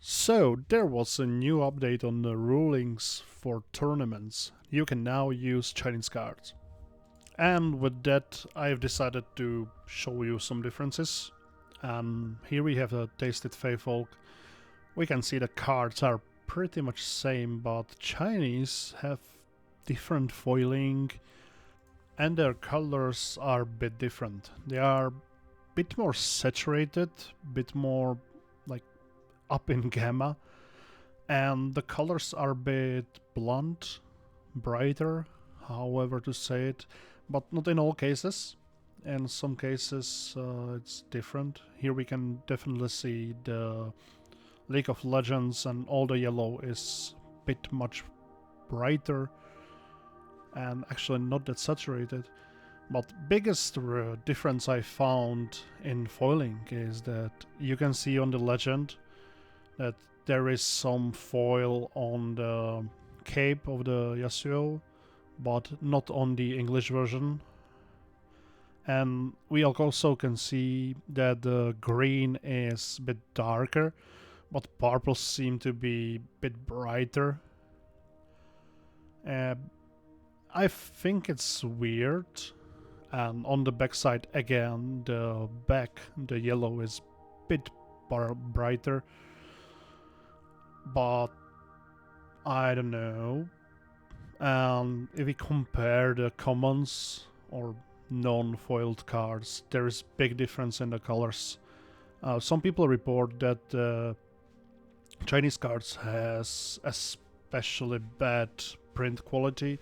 So, there was a new update on the rulings for tournaments. You can now use Chinese cards. And with that, I've decided to show you some differences. And here we have a Tasted Feyfolk. We can see the cards are pretty much same, but Chinese have different foiling and their colors are a bit different. They are a bit more saturated, bit more like up in gamma, and the colors are a bit blunt, brighter, however to say it, but not in all cases. In some cases, it's different. Here we can definitely see the League of Legends, and all the yellow is a bit much brighter and actually not that saturated. But biggest difference I found in foiling is that you can see on the legend that there is some foil on the cape of the Yasuo, but not on the English version. And we also can see that the green is a bit darker, but purple seem to be a bit brighter. Uh, I think it's weird. And on the back side again, the yellow is a bit brighter, but I don't know. And if we compare the commons or non-foiled cards, there is big difference in the colors. Some people report that Chinese cards has especially bad print quality.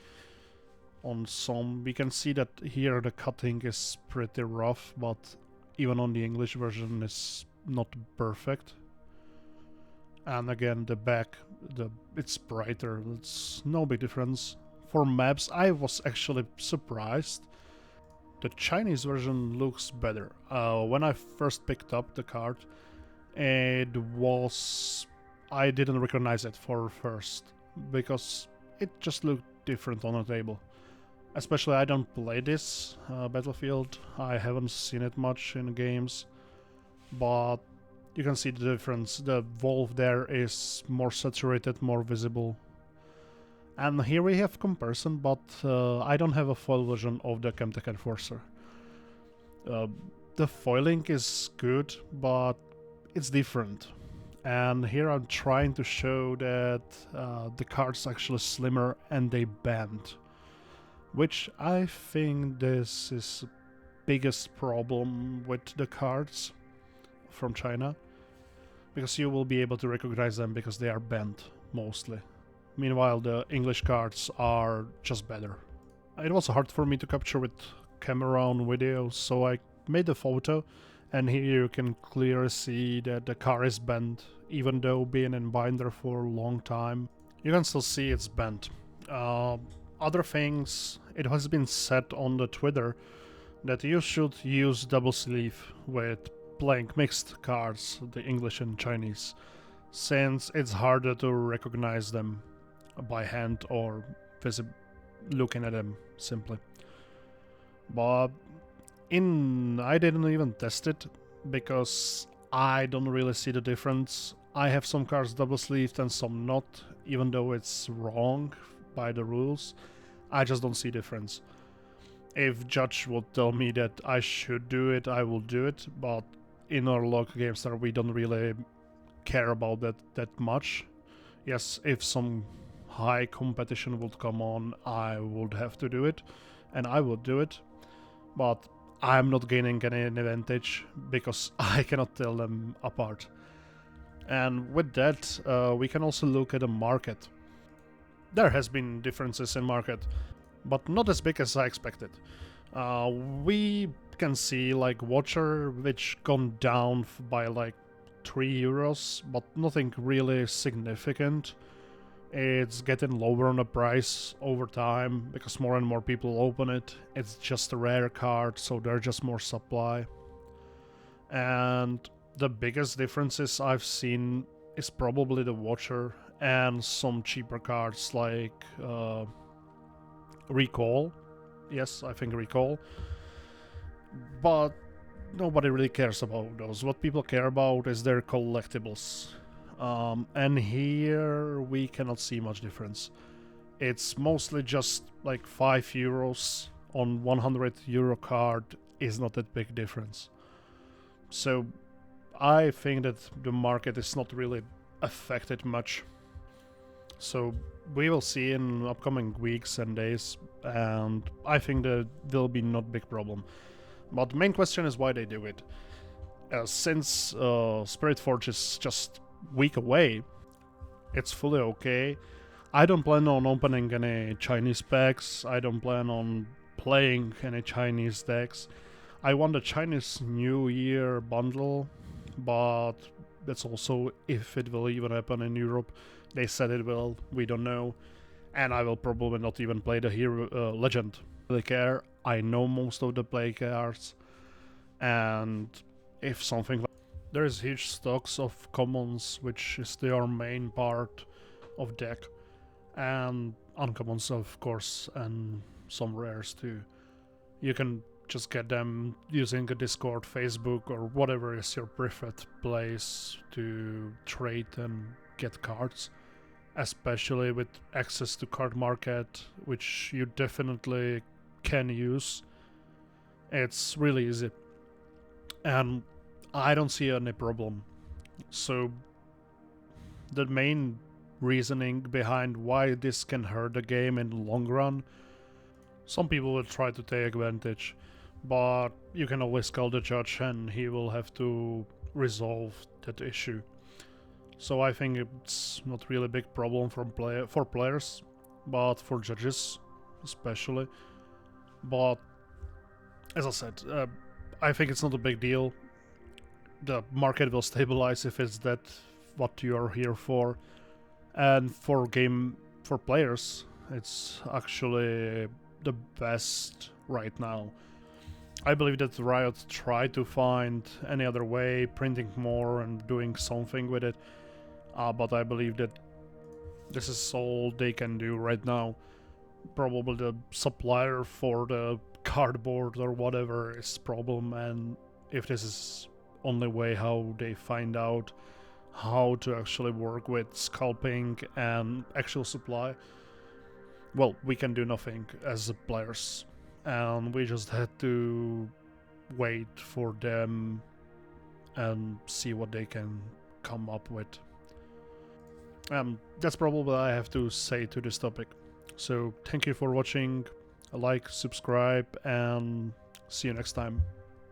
On some, we can see that here the cutting is pretty rough, but even on the English version is not perfect. And again, the back, it's brighter. It's no big difference. For maps, I was actually surprised. The Chinese version looks better. When I first picked up the card, it was... I didn't recognize it for first, because it just looked different on the table. Especially I don't play this Battlefield, I haven't seen it much in games, but you can see the difference. The wolf there is more saturated, more visible. And here we have comparison, but I don't have a foil version of the Chemtech Enforcer. The foiling is good, but it's different. And here I'm trying to show that the card's actually slimmer and they bend. Which I think this is the biggest problem with the cards from China, because you will be able to recognize them because they are bent mostly. Meanwhile, the English cards are just better. It was hard for me to capture with camera on video, so I made a photo, and here you can clearly see that the card is bent, even though being in binder for a long time. You can still see it's bent. Other things, it has been said on the Twitter that you should use double sleeve with playing mixed cards, the English and Chinese, since it's harder to recognize them by hand or looking at them simply. But I didn't even test it because I don't really see the difference. I have some cards double sleeved and some not, even though it's wrong by the rules. I just don't see difference. If Judge would tell me that I should do it, I will do it, but in our local GameStar we don't really care about that much. Yes, if some high competition would come on, I would have to do it, and I would do it, but I'm not gaining any advantage because I cannot tell them apart. And with that, we can also look at the market. There has been differences in market, but not as big as I expected. We can see like Watcher, which gone down by like €3, but nothing really significant. It's getting lower on the price over time because more and more people open it. It's just a rare card, so there's just more supply. And the biggest differences I've seen is probably the Watcher and some cheaper cards like Recall. Yes, I think Recall. But nobody really cares about those. What people care about is their collectibles. And here we cannot see much difference. It's mostly just like €5 on €100 card is not that big difference. So I think that the market is not really affected much. So we will see in upcoming weeks and days, and I think that will be not big problem. But the main question is why they do it. Since Spirit Forge is just week away, it's fully okay. I don't plan on opening any Chinese packs. I don't plan on playing any Chinese decks. I want a Chinese New Year bundle, but that's also if it will even happen in Europe. They said it will, we don't know. And I will probably not even play the hero legend. Really care. I know most of the play cards, and if something like there is huge stocks of commons, which is their main part of deck, and uncommons of course, and some rares too. You can just get them using a Discord, Facebook, or whatever is your preferred place to trade and get cards, especially with access to card market, which you definitely can use. It's really easy, and I don't see any problem. So the main reasoning behind why this can hurt the game in the long run, some people will try to take advantage, but you can always call the judge and he will have to resolve that issue. So I think it's not really a big problem for players, but for judges especially. But as I said, I think it's not a big deal. The market will stabilize if it's that what you are here for. And for players, it's actually the best right now. I believe that Riot tried to find any other way, printing more and doing something with it, but I believe that this is all they can do right now. Probably the supplier for the cardboard or whatever is problem, and if this is only way how they find out how to actually work with scalping and actual supply, well, we can do nothing as players, and we just had to wait for them and see what they can come up with. That's probably what I have to say to this topic. So thank you for watching, like, subscribe, and see you next time.